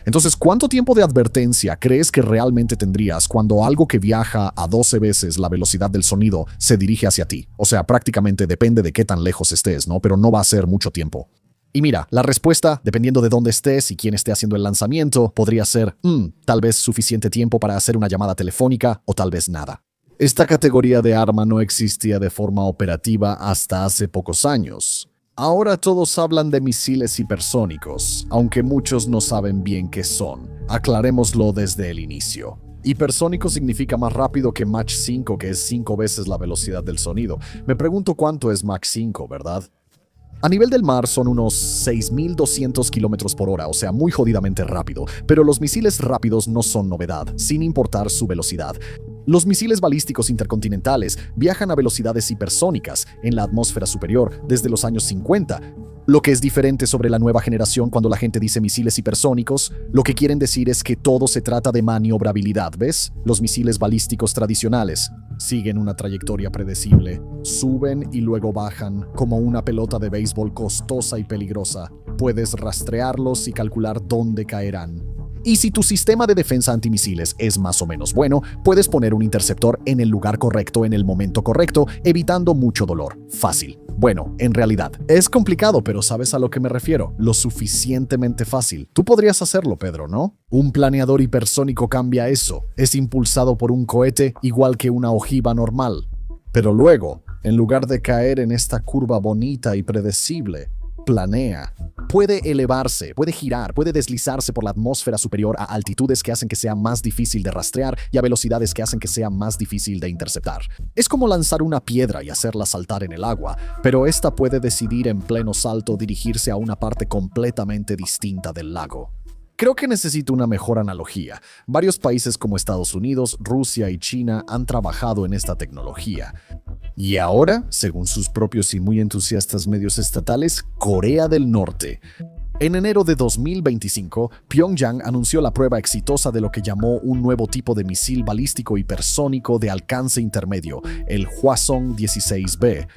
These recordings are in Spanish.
Entonces, ¿cuánto tiempo de advertencia crees que realmente tendrías cuando algo que viaja a 12 veces la velocidad del sonido se dirige hacia ti? O sea, prácticamente depende de qué tan lejos estés, ¿no? Pero no va a ser mucho tiempo. Y mira, la respuesta, dependiendo de dónde estés y quién esté haciendo el lanzamiento, podría ser, tal vez suficiente tiempo para hacer una llamada telefónica o tal vez nada. Esta categoría de arma no existía de forma operativa hasta hace pocos años. Ahora todos hablan de misiles hipersónicos, aunque muchos no saben bien qué son. Aclarémoslo desde el inicio. Hipersónico significa más rápido que Mach 5, que es 5 veces la velocidad del sonido. Me pregunto cuánto es Mach 5, ¿verdad? A nivel del mar son unos 6.200 kilómetros por hora, o sea, muy jodidamente rápido. Pero los misiles rápidos no son novedad, sin importar su velocidad. Los misiles balísticos intercontinentales viajan a velocidades hipersónicas en la atmósfera superior desde los años 50. Lo que es diferente sobre la nueva generación cuando la gente dice misiles hipersónicos, lo que quieren decir es que todo se trata de maniobrabilidad, ¿ves? Los misiles balísticos tradicionales siguen una trayectoria predecible, suben y luego bajan como una pelota de béisbol costosa y peligrosa. Puedes rastrearlos y calcular dónde caerán. Y si tu sistema de defensa antimisiles es más o menos bueno, puedes poner un interceptor en el lugar correcto en el momento correcto, evitando mucho dolor. Fácil. Bueno, en realidad, es complicado, pero ¿sabes a lo que me refiero? Lo suficientemente fácil. Tú podrías hacerlo, Pedro, ¿no? Un planeador hipersónico cambia eso. Es impulsado por un cohete igual que una ojiva normal. Pero luego, en lugar de caer en esta curva bonita y predecible, planea. Puede elevarse, puede girar, puede deslizarse por la atmósfera superior a altitudes que hacen que sea más difícil de rastrear y a velocidades que hacen que sea más difícil de interceptar. Es como lanzar una piedra y hacerla saltar en el agua, pero esta puede decidir en pleno salto dirigirse a una parte completamente distinta del lago. Creo que necesito una mejor analogía. Varios países como Estados Unidos, Rusia y China han trabajado en esta tecnología. Y ahora, según sus propios y muy entusiastas medios estatales, Corea del Norte. En enero de 2025, Pyongyang anunció la prueba exitosa de lo que llamó un nuevo tipo de misil balístico hipersónico de alcance intermedio, el Hwasong-16B.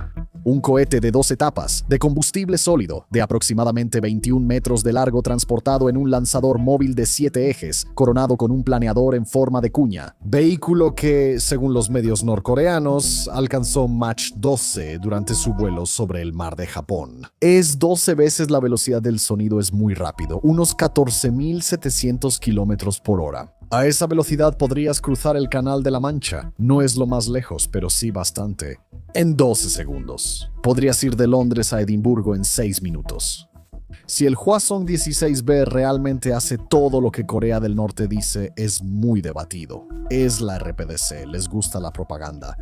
Un cohete de 2 etapas, de combustible sólido, de aproximadamente 21 metros de largo transportado en un lanzador móvil de 7 ejes, coronado con un planeador en forma de cuña. Vehículo que, según los medios norcoreanos, alcanzó Mach 12 durante su vuelo sobre el mar de Japón. Es 12 veces la velocidad del sonido, es muy rápido, unos 14.700 kilómetros por hora. A esa velocidad podrías cruzar el Canal de la Mancha. No es lo más lejos, pero sí bastante. En 12 segundos. Podrías ir de Londres a Edimburgo en 6 minutos. Si el Hwasong-16B realmente hace todo lo que Corea del Norte dice, es muy debatido. Es la RPDC, les gusta la propaganda.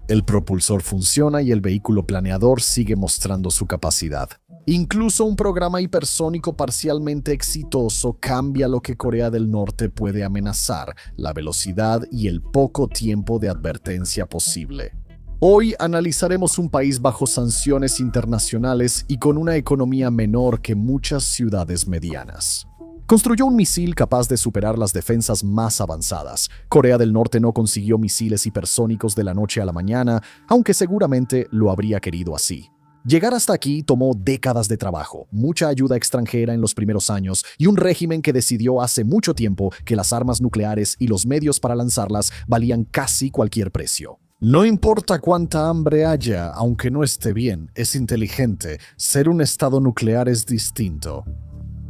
El propulsor funciona y el vehículo planeador sigue mostrando su capacidad. Incluso un programa hipersónico parcialmente exitoso cambia lo que Corea del Norte puede amenazar, la velocidad y el poco tiempo de advertencia posible. Hoy analizaremos un país bajo sanciones internacionales y con una economía menor que muchas ciudades medianas. Construyó un misil capaz de superar las defensas más avanzadas. Corea del Norte no consiguió misiles hipersónicos de la noche a la mañana, aunque seguramente lo habría querido así. Llegar hasta aquí tomó décadas de trabajo, mucha ayuda extranjera en los primeros años y un régimen que decidió hace mucho tiempo que las armas nucleares y los medios para lanzarlas valían casi cualquier precio. No importa cuánta hambre haya, aunque no esté bien, es inteligente. Ser un estado nuclear es distinto.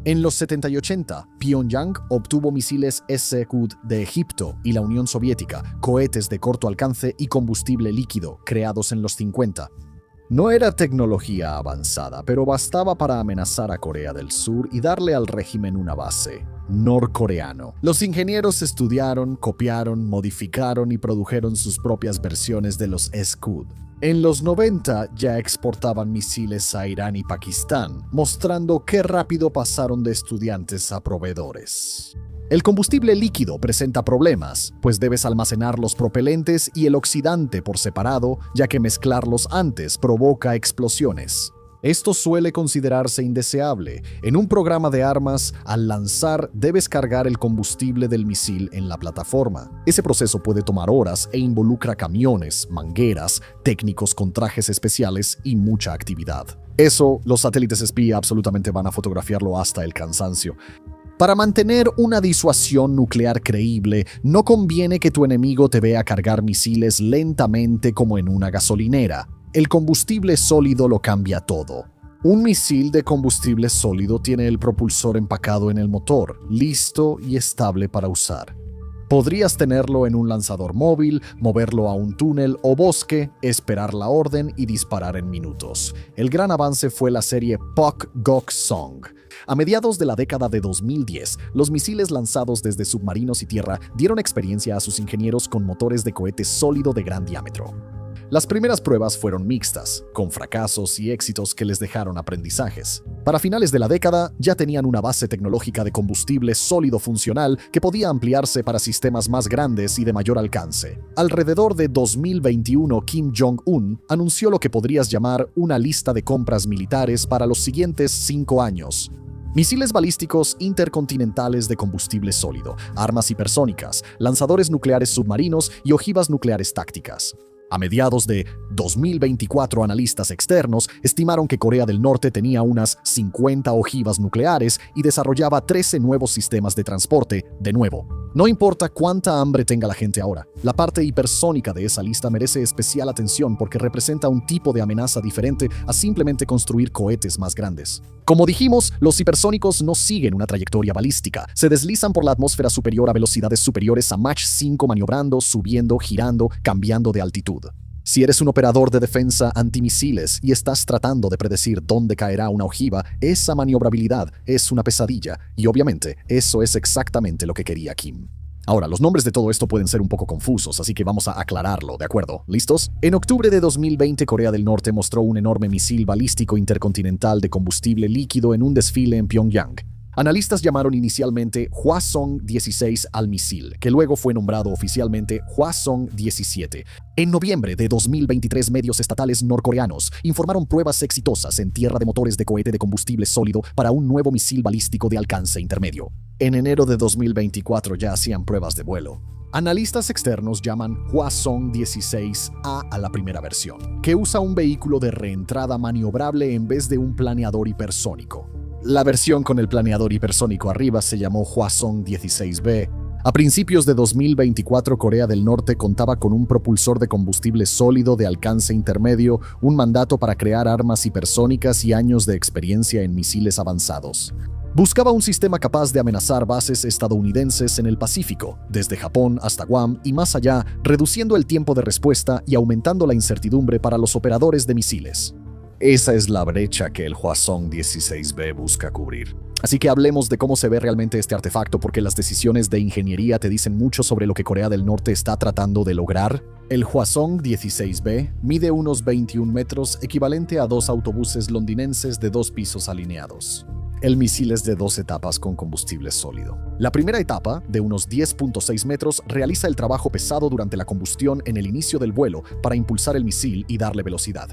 En los 70 y 80, Pyongyang obtuvo misiles Scud de Egipto y la Unión Soviética, cohetes de corto alcance y combustible líquido, creados en los 50. No era tecnología avanzada, pero bastaba para amenazar a Corea del Sur y darle al régimen una base. Norcoreano. Los ingenieros estudiaron, copiaron, modificaron y produjeron sus propias versiones de los Scud. En los 90 ya exportaban misiles a Irán y Pakistán, mostrando qué rápido pasaron de estudiantes a proveedores. El combustible líquido presenta problemas, pues debes almacenar los propelentes y el oxidante por separado, ya que mezclarlos antes provoca explosiones. Esto suele considerarse indeseable. En un programa de armas, al lanzar, debes cargar el combustible del misil en la plataforma. Ese proceso puede tomar horas e involucra camiones, mangueras, técnicos con trajes especiales y mucha actividad. Eso, los satélites espía absolutamente van a fotografiarlo hasta el cansancio. Para mantener una disuasión nuclear creíble, no conviene que tu enemigo te vea cargar misiles lentamente como en una gasolinera. El combustible sólido lo cambia todo. Un misil de combustible sólido tiene el propulsor empacado en el motor, listo y estable para usar. Podrías tenerlo en un lanzador móvil, moverlo a un túnel o bosque, esperar la orden y disparar en minutos. El gran avance fue la serie Pak-Gok-Song. A mediados de la década de 2010, los misiles lanzados desde submarinos y tierra dieron experiencia a sus ingenieros con motores de cohete sólido de gran diámetro. Las primeras pruebas fueron mixtas, con fracasos y éxitos que les dejaron aprendizajes. Para finales de la década, ya tenían una base tecnológica de combustible sólido funcional que podía ampliarse para sistemas más grandes y de mayor alcance. Alrededor de 2021, Kim Jong-un anunció lo que podrías llamar una lista de compras militares para los siguientes 5 años. Misiles balísticos intercontinentales de combustible sólido, armas hipersónicas, lanzadores nucleares submarinos y ojivas nucleares tácticas. A mediados de 2024, analistas externos estimaron que Corea del Norte tenía unas 50 ojivas nucleares y desarrollaba 13 nuevos sistemas de transporte, de nuevo. No importa cuánta hambre tenga la gente ahora, la parte hipersónica de esa lista merece especial atención porque representa un tipo de amenaza diferente a simplemente construir cohetes más grandes. Como dijimos, los hipersónicos no siguen una trayectoria balística, se deslizan por la atmósfera superior a velocidades superiores a Mach 5 maniobrando, subiendo, girando, cambiando de altitud. Si eres un operador de defensa antimisiles y estás tratando de predecir dónde caerá una ojiva, esa maniobrabilidad es una pesadilla y obviamente eso es exactamente lo que quería Kim. Ahora, los nombres de todo esto pueden ser un poco confusos, así que vamos a aclararlo, ¿de acuerdo? ¿Listos? En octubre de 2020, Corea del Norte mostró un enorme misil balístico intercontinental de combustible líquido en un desfile en Pyongyang. Analistas llamaron inicialmente Hwasong-16 al misil, que luego fue nombrado oficialmente Hwasong-17. En noviembre de 2023, medios estatales norcoreanos informaron pruebas exitosas en tierra de motores de cohete de combustible sólido para un nuevo misil balístico de alcance intermedio. En enero de 2024 ya hacían pruebas de vuelo. Analistas externos llaman Hwasong-16A a la primera versión, que usa un vehículo de reentrada maniobrable en vez de un planeador hipersónico. La versión con el planeador hipersónico arriba se llamó Hwasong-16B. A principios de 2024, Corea del Norte contaba con un propulsor de combustible sólido de alcance intermedio, un mandato para crear armas hipersónicas y años de experiencia en misiles avanzados. Buscaba un sistema capaz de amenazar bases estadounidenses en el Pacífico, desde Japón hasta Guam y más allá, reduciendo el tiempo de respuesta y aumentando la incertidumbre para los operadores de misiles. Esa es la brecha que el Hwasong-16B busca cubrir. Así que hablemos de cómo se ve realmente este artefacto, porque las decisiones de ingeniería te dicen mucho sobre lo que Corea del Norte está tratando de lograr. El Hwasong-16B mide unos 21 metros, equivalente a 2 autobuses londinenses de 2 pisos alineados. El misil es de 2 etapas con combustible sólido. La primera etapa, de unos 10.6 metros, realiza el trabajo pesado durante la combustión en el inicio del vuelo para impulsar el misil y darle velocidad.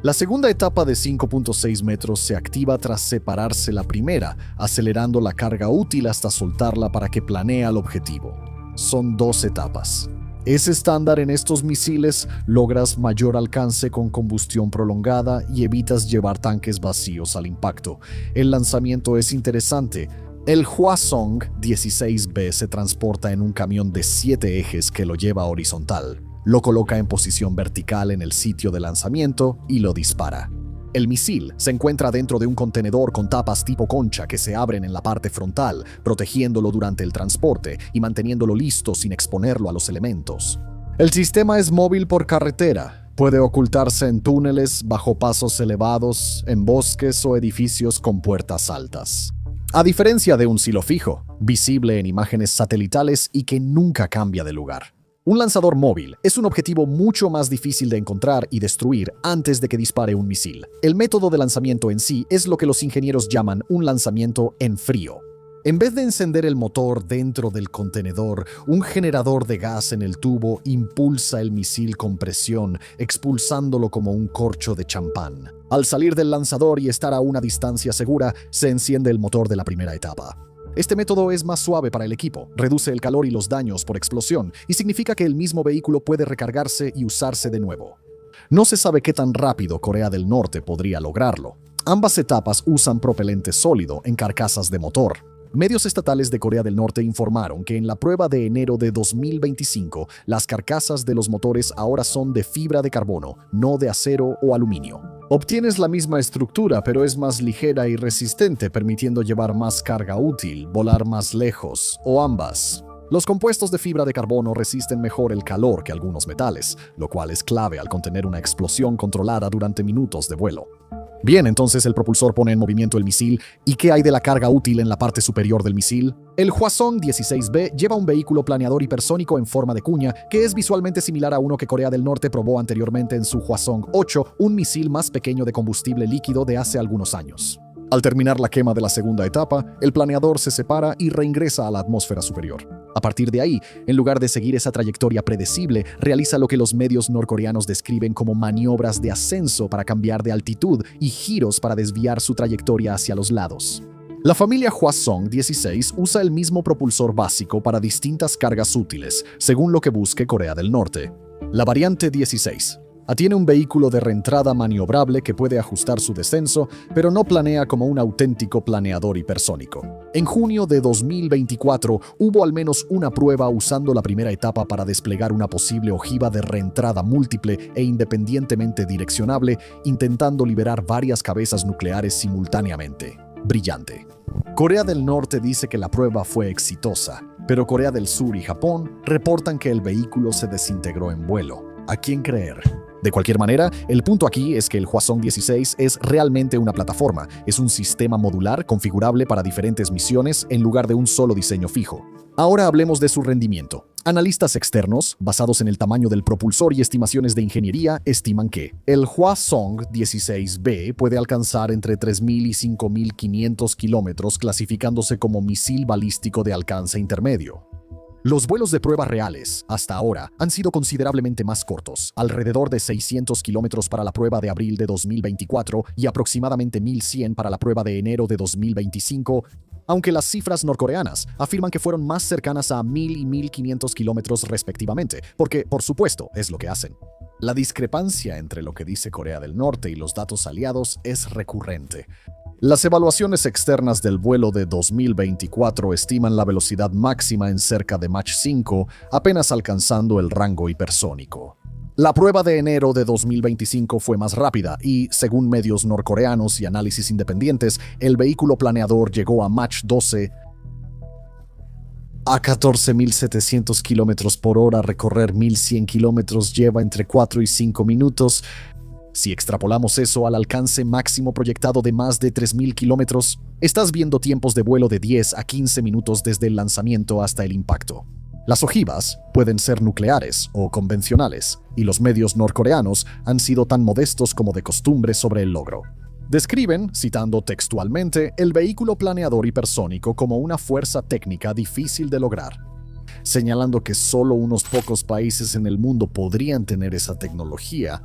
La segunda etapa de 5.6 metros se activa tras separarse la primera, acelerando la carga útil hasta soltarla para que planee al objetivo. Son 2 etapas. Es estándar en estos misiles, logras mayor alcance con combustión prolongada y evitas llevar tanques vacíos al impacto. El lanzamiento es interesante. El Hwasong-16B se transporta en un camión de 7 ejes que lo lleva horizontal. Lo coloca en posición vertical en el sitio de lanzamiento y lo dispara. El misil se encuentra dentro de un contenedor con tapas tipo concha que se abren en la parte frontal, protegiéndolo durante el transporte y manteniéndolo listo sin exponerlo a los elementos. El sistema es móvil por carretera. Puede ocultarse en túneles, bajo pasos elevados, en bosques o edificios con puertas altas. A diferencia de un silo fijo, visible en imágenes satelitales y que nunca cambia de lugar. Un lanzador móvil es un objetivo mucho más difícil de encontrar y destruir antes de que dispare un misil. El método de lanzamiento en sí es lo que los ingenieros llaman un lanzamiento en frío. En vez de encender el motor dentro del contenedor, un generador de gas en el tubo impulsa el misil con presión, expulsándolo como un corcho de champán. Al salir del lanzador y estar a una distancia segura, se enciende el motor de la primera etapa. Este método es más suave para el equipo, reduce el calor y los daños por explosión, y significa que el mismo vehículo puede recargarse y usarse de nuevo. No se sabe qué tan rápido Corea del Norte podría lograrlo. Ambas etapas usan propelente sólido en carcasas de motor. Medios estatales de Corea del Norte informaron que en la prueba de enero de 2025, las carcasas de los motores ahora son de fibra de carbono, no de acero o aluminio. Obtienes la misma estructura, pero es más ligera y resistente, permitiendo llevar más carga útil, volar más lejos, o ambas. Los compuestos de fibra de carbono resisten mejor el calor que algunos metales, lo cual es clave al contener una explosión controlada durante minutos de vuelo. Bien, entonces el propulsor pone en movimiento el misil. ¿Y qué hay de la carga útil en la parte superior del misil? El Hwasong-16B lleva un vehículo planeador hipersónico en forma de cuña, que es visualmente similar a uno que Corea del Norte probó anteriormente en su Hwasong-8, un misil más pequeño de combustible líquido de hace algunos años. Al terminar la quema de la segunda etapa, el planeador se separa y reingresa a la atmósfera superior. A partir de ahí, en lugar de seguir esa trayectoria predecible, realiza lo que los medios norcoreanos describen como maniobras de ascenso para cambiar de altitud y giros para desviar su trayectoria hacia los lados. La familia Hwasong-16 usa el mismo propulsor básico para distintas cargas útiles, según lo que busque Corea del Norte. La variante 16 tiene un vehículo de reentrada maniobrable que puede ajustar su descenso, pero no planea como un auténtico planeador hipersónico. En junio de 2024 hubo al menos una prueba usando la primera etapa para desplegar una posible ojiva de reentrada múltiple e independientemente direccionable, intentando liberar varias cabezas nucleares simultáneamente. Brillante. Corea del Norte dice que la prueba fue exitosa, pero Corea del Sur y Japón reportan que el vehículo se desintegró en vuelo. ¿A quién creer? De cualquier manera, el punto aquí es que el Hwasong-16 es realmente una plataforma, es un sistema modular configurable para diferentes misiones en lugar de un solo diseño fijo. Ahora hablemos de su rendimiento. Analistas externos, basados en el tamaño del propulsor y estimaciones de ingeniería, estiman que el Hwasong-16B puede alcanzar entre 3.000 y 5.500 kilómetros, clasificándose como misil balístico de alcance intermedio. Los vuelos de prueba reales, hasta ahora, han sido considerablemente más cortos, alrededor de 600 kilómetros para la prueba de abril de 2024 y aproximadamente 1.100 para la prueba de enero de 2025, aunque las cifras norcoreanas afirman que fueron más cercanas a 1.000 y 1.500 kilómetros respectivamente, porque, por supuesto, es lo que hacen. La discrepancia entre lo que dice Corea del Norte y los datos aliados es recurrente. Las evaluaciones externas del vuelo de 2024 estiman la velocidad máxima en cerca de Mach 5, apenas alcanzando el rango hipersónico. La prueba de enero de 2025 fue más rápida y, según medios norcoreanos y análisis independientes, el vehículo planeador llegó a Mach 12 a 14.700 km por hora. Recorrer 1.100 kilómetros lleva entre 4 y 5 minutos. Si extrapolamos eso al alcance máximo proyectado de más de 3.000 kilómetros, estás viendo tiempos de vuelo de 10 a 15 minutos desde el lanzamiento hasta el impacto. Las ojivas pueden ser nucleares o convencionales, y los medios norcoreanos han sido tan modestos como de costumbre sobre el logro. Describen, citando textualmente, el vehículo planeador hipersónico como una fuerza técnica difícil de lograr, señalando que solo unos pocos países en el mundo podrían tener esa tecnología.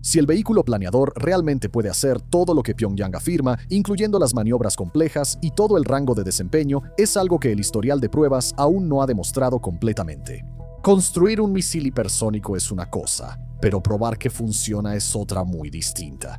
Si el vehículo planeador realmente puede hacer todo lo que Pyongyang afirma, incluyendo las maniobras complejas y todo el rango de desempeño, es algo que el historial de pruebas aún no ha demostrado completamente. Construir un misil hipersónico es una cosa, pero probar que funciona es otra muy distinta.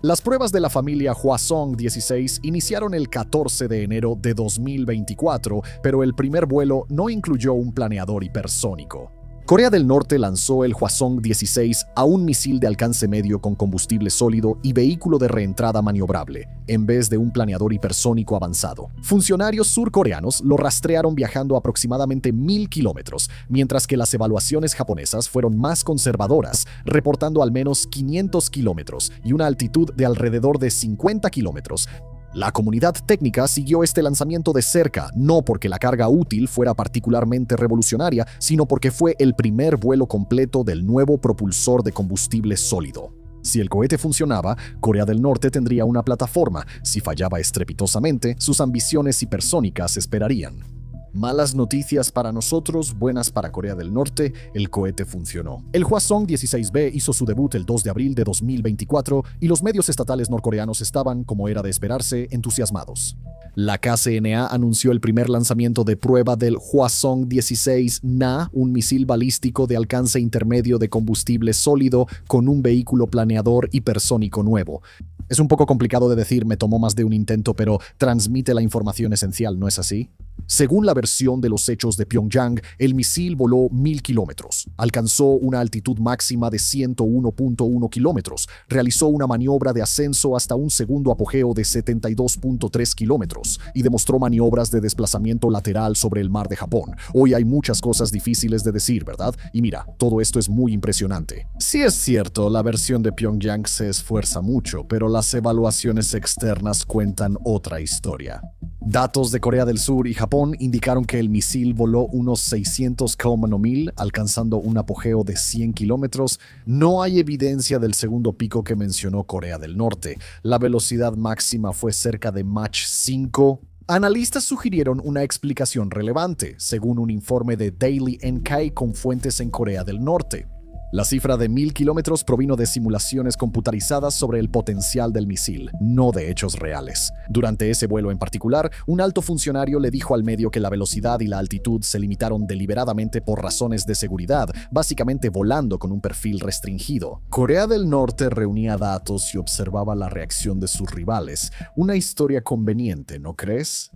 Las pruebas de la familia Hwasong-16 iniciaron el 14 de enero de 2024, pero el primer vuelo no incluyó un planeador hipersónico. Corea del Norte lanzó el Hwasong-16 a un misil de alcance medio con combustible sólido y vehículo de reentrada maniobrable, en vez de un planeador hipersónico avanzado. Funcionarios surcoreanos lo rastrearon viajando aproximadamente 1.000 kilómetros, mientras que las evaluaciones japonesas fueron más conservadoras, reportando al menos 500 kilómetros y una altitud de alrededor de 50 kilómetros. La comunidad técnica siguió este lanzamiento de cerca, no porque la carga útil fuera particularmente revolucionaria, sino porque fue el primer vuelo completo del nuevo propulsor de combustible sólido. Si el cohete funcionaba, Corea del Norte tendría una plataforma. Si fallaba estrepitosamente, sus ambiciones hipersónicas esperarían. Malas noticias para nosotros, buenas para Corea del Norte, el cohete funcionó. El Hwasong-16B hizo su debut el 2 de abril de 2024 y los medios estatales norcoreanos estaban, como era de esperarse, entusiasmados. La KCNA anunció el primer lanzamiento de prueba del Hwasong-16Na, un misil balístico de alcance intermedio de combustible sólido con un vehículo planeador hipersónico nuevo. Es un poco complicado de decir, me tomó más de un intento, pero transmite la información esencial, ¿no es así? Según la versión de los hechos de Pyongyang, el misil voló 1000 kilómetros, alcanzó una altitud máxima de 101.1 kilómetros, realizó una maniobra de ascenso hasta un segundo apogeo de 72.3 kilómetros y demostró maniobras de desplazamiento lateral sobre el mar de Japón. Hoy hay muchas cosas difíciles de decir, ¿verdad? Y mira, todo esto es muy impresionante. Sí es cierto, la versión de Pyongyang se esfuerza mucho, pero las evaluaciones externas cuentan otra historia. Datos de Corea del Sur y Japón indicaron que el misil voló unos 600 km/h, alcanzando un apogeo de 100 kilómetros. No hay evidencia del segundo pico que mencionó Corea del Norte. La velocidad máxima fue cerca de Mach 5. Analistas sugirieron una explicación relevante, según un informe de Daily NK con fuentes en Corea del Norte. La cifra de 1000 kilómetros provino de simulaciones computarizadas sobre el potencial del misil, no de hechos reales. Durante ese vuelo en particular, un alto funcionario le dijo al medio que la velocidad y la altitud se limitaron deliberadamente por razones de seguridad, básicamente volando con un perfil restringido. Corea del Norte reunía datos y observaba la reacción de sus rivales. Una historia conveniente, ¿no crees?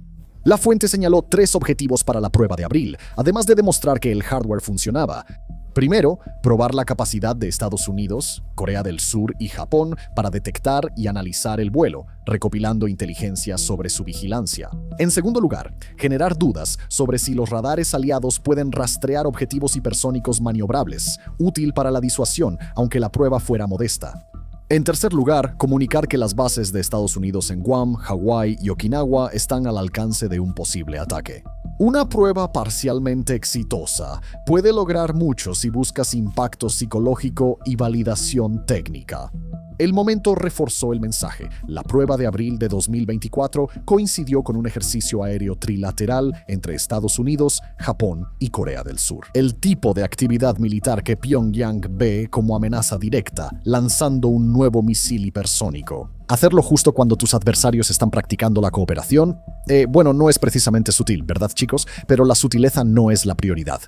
La fuente señaló 3 objetivos para la prueba de abril, además de demostrar que el hardware funcionaba. Primero, probar la capacidad de Estados Unidos, Corea del Sur y Japón para detectar y analizar el vuelo, recopilando inteligencia sobre su vigilancia. En segundo lugar, generar dudas sobre si los radares aliados pueden rastrear objetivos hipersónicos maniobrables, útil para la disuasión, aunque la prueba fuera modesta. En tercer lugar, comunicar que las bases de Estados Unidos en Guam, Hawái y Okinawa están al alcance de un posible ataque. Una prueba parcialmente exitosa puede lograr mucho si buscas impacto psicológico y validación técnica. El momento reforzó el mensaje. La prueba de abril de 2024 coincidió con un ejercicio aéreo trilateral entre Estados Unidos, Japón y Corea del Sur. El tipo de actividad militar que Pyongyang ve como amenaza directa, lanzando un nuevo misil hipersónico. Hacerlo justo cuando tus adversarios están practicando la cooperación, no es precisamente sutil, ¿verdad, chicos? Pero la sutileza no es la prioridad.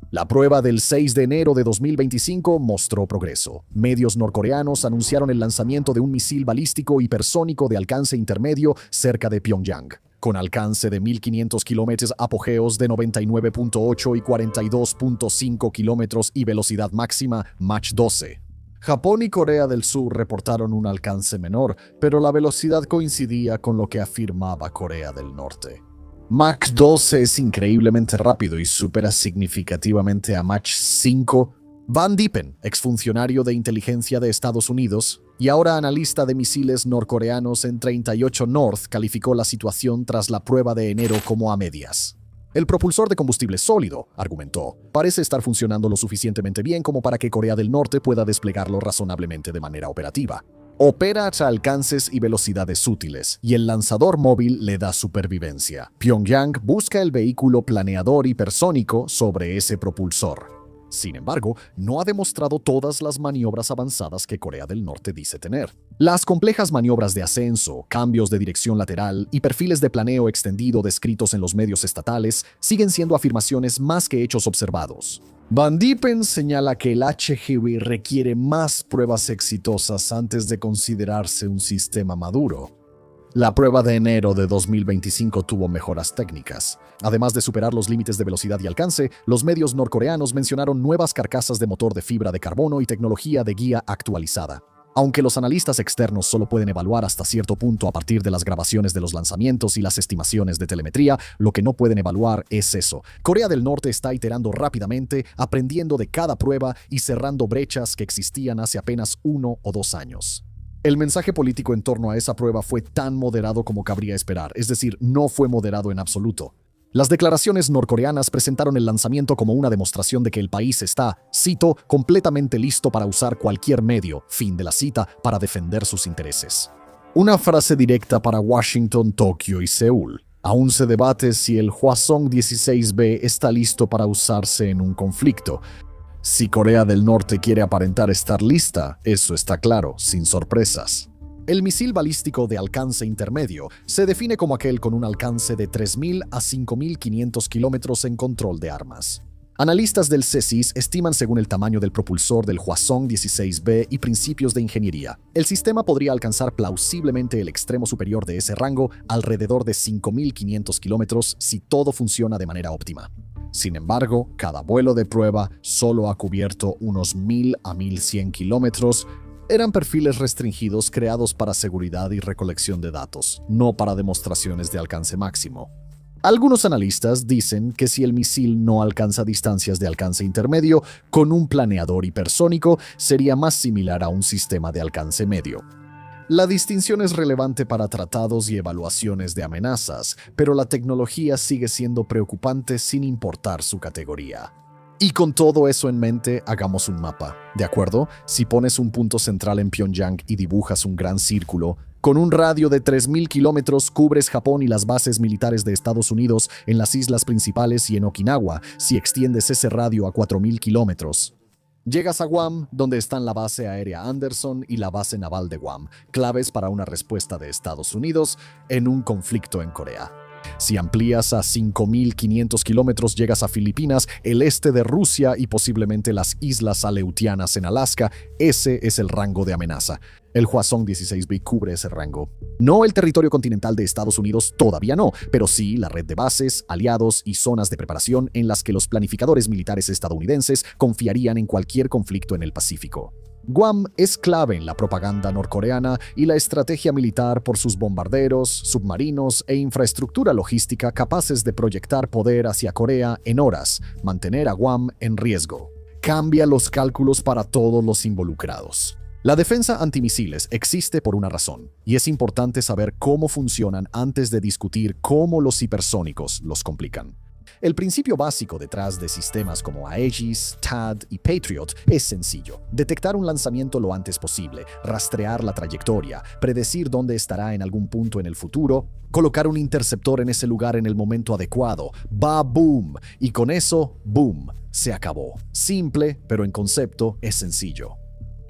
La prueba del 6 de enero de 2025 mostró progreso. Medios norcoreanos anunciaron el lanzamiento de un misil balístico hipersónico de alcance intermedio cerca de Pyongyang, con alcance de 1500 kilómetros, apogeos de 99.8 y 42.5 kilómetros y velocidad máxima Mach 12. Japón y Corea del Sur reportaron un alcance menor, pero la velocidad coincidía con lo que afirmaba Corea del Norte. Mach 12 es increíblemente rápido y supera significativamente a Mach 5. Van Diepen, exfuncionario de inteligencia de Estados Unidos y ahora analista de misiles norcoreanos en 38 North, calificó la situación tras la prueba de enero como a medias. El propulsor de combustible sólido, argumentó, parece estar funcionando lo suficientemente bien como para que Corea del Norte pueda desplegarlo razonablemente de manera operativa. Opera a alcances y velocidades útiles, y el lanzador móvil le da supervivencia. Pyongyang busca el vehículo planeador hipersónico sobre ese propulsor. Sin embargo, no ha demostrado todas las maniobras avanzadas que Corea del Norte dice tener. Las complejas maniobras de ascenso, cambios de dirección lateral y perfiles de planeo extendido descritos en los medios estatales siguen siendo afirmaciones más que hechos observados. Van Diepen señala que el HGV requiere más pruebas exitosas antes de considerarse un sistema maduro. La prueba de enero de 2025 tuvo mejoras técnicas. Además de superar los límites de velocidad y alcance, los medios norcoreanos mencionaron nuevas carcasas de motor de fibra de carbono y tecnología de guía actualizada. Aunque los analistas externos solo pueden evaluar hasta cierto punto a partir de las grabaciones de los lanzamientos y las estimaciones de telemetría, lo que no pueden evaluar es eso. Corea del Norte está iterando rápidamente, aprendiendo de cada prueba y cerrando brechas que existían hace apenas 1 o 2 años. El mensaje político en torno a esa prueba fue tan moderado como cabría esperar, es decir, no fue moderado en absoluto. Las declaraciones norcoreanas presentaron el lanzamiento como una demostración de que el país está, cito, completamente listo para usar cualquier medio, fin de la cita, para defender sus intereses. Una frase directa para Washington, Tokio y Seúl. Aún se debate si el Hwasong-16B está listo para usarse en un conflicto. Si Corea del Norte quiere aparentar estar lista, eso está claro, sin sorpresas. El misil balístico de alcance intermedio se define como aquel con un alcance de 3.000 a 5.500 kilómetros en control de armas. Analistas del CSIS estiman según el tamaño del propulsor del Hwasong-16B y principios de ingeniería. El sistema podría alcanzar plausiblemente el extremo superior de ese rango alrededor de 5.500 kilómetros si todo funciona de manera óptima. Sin embargo, cada vuelo de prueba solo ha cubierto unos 1.000 a 1.100 kilómetros. Eran perfiles restringidos creados para seguridad y recolección de datos, no para demostraciones de alcance máximo. Algunos analistas dicen que si el misil no alcanza distancias de alcance intermedio, con un planeador hipersónico sería más similar a un sistema de alcance medio. La distinción es relevante para tratados y evaluaciones de amenazas, pero la tecnología sigue siendo preocupante sin importar su categoría. Y con todo eso en mente, hagamos un mapa, ¿de acuerdo? Si pones un punto central en Pyongyang y dibujas un gran círculo, con un radio de 3.000 kilómetros cubres Japón y las bases militares de Estados Unidos en las islas principales y en Okinawa, si extiendes ese radio a 4.000 kilómetros. Llegas a Guam, donde están la base aérea Anderson y la base naval de Guam, claves para una respuesta de Estados Unidos en un conflicto en Corea. Si amplías a 5.500 kilómetros, llegas a Filipinas, el este de Rusia y posiblemente las islas Aleutianas en Alaska. Ese es el rango de amenaza. El Hwasong-16B cubre ese rango. No el territorio continental de Estados Unidos, todavía no, pero sí la red de bases, aliados y zonas de preparación en las que los planificadores militares estadounidenses confiarían en cualquier conflicto en el Pacífico. Guam es clave en la propaganda norcoreana y la estrategia militar por sus bombarderos, submarinos e infraestructura logística capaces de proyectar poder hacia Corea en horas, mantener a Guam en riesgo. Cambia los cálculos para todos los involucrados. La defensa antimisiles existe por una razón, y es importante saber cómo funcionan antes de discutir cómo los hipersónicos los complican. El principio básico detrás de sistemas como Aegis, THAAD y Patriot es sencillo. Detectar un lanzamiento lo antes posible, rastrear la trayectoria, predecir dónde estará en algún punto en el futuro, colocar un interceptor en ese lugar en el momento adecuado, va boom, y con eso, boom, se acabó. Simple, pero en concepto es sencillo.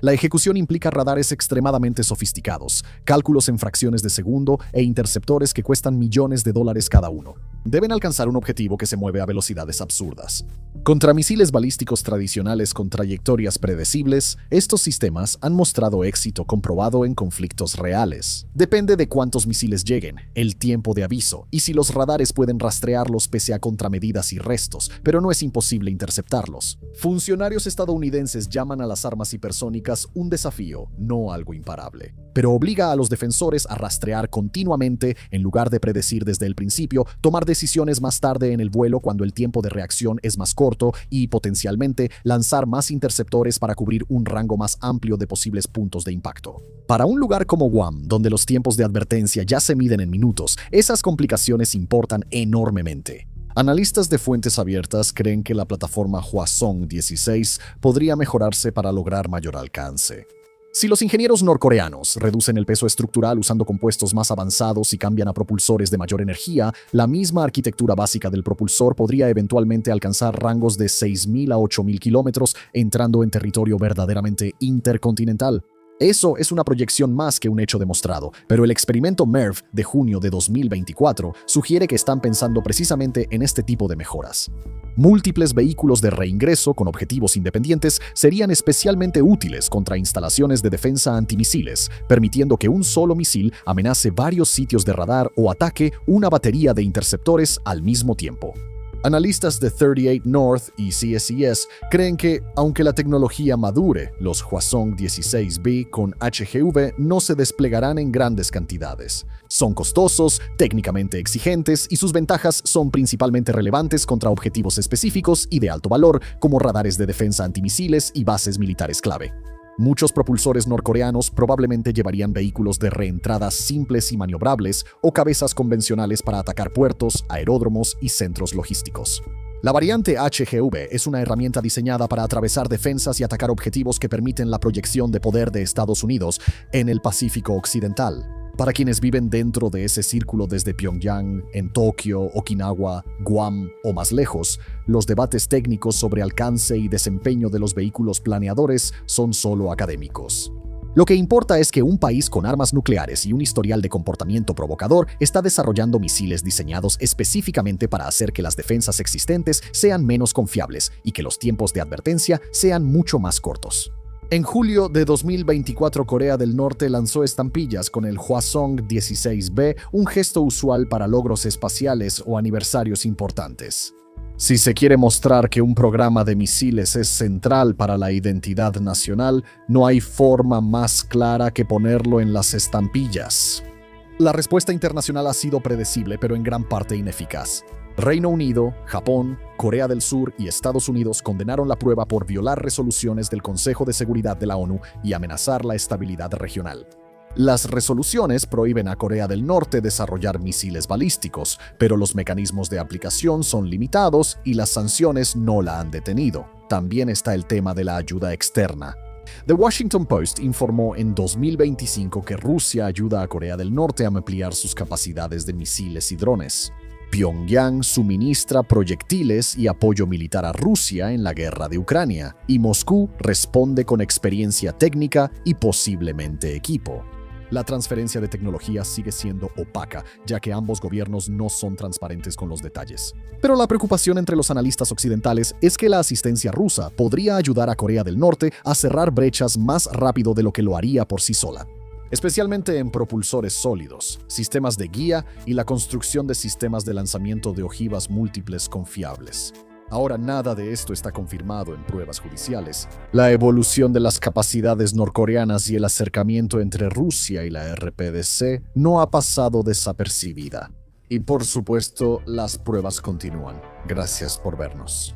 La ejecución implica radares extremadamente sofisticados, cálculos en fracciones de segundo e interceptores que cuestan millones de dólares cada uno. Deben alcanzar un objetivo que se mueve a velocidades absurdas. Contra misiles balísticos tradicionales con trayectorias predecibles, estos sistemas han mostrado éxito comprobado en conflictos reales. Depende de cuántos misiles lleguen, el tiempo de aviso y si los radares pueden rastrearlos pese a contramedidas y restos, pero no es imposible interceptarlos. Funcionarios estadounidenses llaman a las armas hipersónicas un desafío, no algo imparable, pero obliga a los defensores a rastrear continuamente en lugar de predecir desde el principio, tomar decisiones más tarde en el vuelo cuando el tiempo de reacción es más corto y, potencialmente, lanzar más interceptores para cubrir un rango más amplio de posibles puntos de impacto. Para un lugar como Guam, donde los tiempos de advertencia ya se miden en minutos, esas complicaciones importan enormemente. Analistas de fuentes abiertas creen que la plataforma Hwasong-16 podría mejorarse para lograr mayor alcance. Si los ingenieros norcoreanos reducen el peso estructural usando compuestos más avanzados y cambian a propulsores de mayor energía, la misma arquitectura básica del propulsor podría eventualmente alcanzar rangos de 6.000 a 8.000 kilómetros, entrando en territorio verdaderamente intercontinental. Eso es una proyección más que un hecho demostrado, pero el experimento MERV de junio de 2024 sugiere que están pensando precisamente en este tipo de mejoras. Múltiples vehículos de reingreso con objetivos independientes serían especialmente útiles contra instalaciones de defensa antimisiles, permitiendo que un solo misil amenace varios sitios de radar o ataque una batería de interceptores al mismo tiempo. Analistas de 38 North y CSIS creen que, aunque la tecnología madure, los Hwasong-16B con HGV no se desplegarán en grandes cantidades. Son costosos, técnicamente exigentes y sus ventajas son principalmente relevantes contra objetivos específicos y de alto valor, como radares de defensa antimisiles y bases militares clave. Muchos propulsores norcoreanos probablemente llevarían vehículos de reentrada simples y maniobrables o cabezas convencionales para atacar puertos, aeródromos y centros logísticos. La variante HGV es una herramienta diseñada para atravesar defensas y atacar objetivos que permiten la proyección de poder de Estados Unidos en el Pacífico Occidental. Para quienes viven dentro de ese círculo desde Pyongyang, en Tokio, Okinawa, Guam o más lejos, los debates técnicos sobre alcance y desempeño de los vehículos planeadores son solo académicos. Lo que importa es que un país con armas nucleares y un historial de comportamiento provocador está desarrollando misiles diseñados específicamente para hacer que las defensas existentes sean menos confiables y que los tiempos de advertencia sean mucho más cortos. En julio de 2024, Corea del Norte lanzó estampillas con el Hwasong-16B, un gesto usual para logros espaciales o aniversarios importantes. Si se quiere mostrar que un programa de misiles es central para la identidad nacional, no hay forma más clara que ponerlo en las estampillas. La respuesta internacional ha sido predecible, pero en gran parte ineficaz. Reino Unido, Japón, Corea del Sur y Estados Unidos condenaron la prueba por violar resoluciones del Consejo de Seguridad de la ONU y amenazar la estabilidad regional. Las resoluciones prohíben a Corea del Norte desarrollar misiles balísticos, pero los mecanismos de aplicación son limitados y las sanciones no la han detenido. También está el tema de la ayuda externa. The Washington Post informó en 2025 que Rusia ayuda a Corea del Norte a ampliar sus capacidades de misiles y drones. Pyongyang suministra proyectiles y apoyo militar a Rusia en la guerra de Ucrania, y Moscú responde con experiencia técnica y posiblemente equipo. La transferencia de tecnología sigue siendo opaca, ya que ambos gobiernos no son transparentes con los detalles. Pero la preocupación entre los analistas occidentales es que la asistencia rusa podría ayudar a Corea del Norte a cerrar brechas más rápido de lo que lo haría por sí sola, especialmente en propulsores sólidos, sistemas de guía y la construcción de sistemas de lanzamiento de ojivas múltiples confiables. Ahora nada de esto está confirmado en pruebas judiciales. La evolución de las capacidades norcoreanas y el acercamiento entre Rusia y la RPDC no ha pasado desapercibida. Y por supuesto, las pruebas continúan. Gracias por vernos.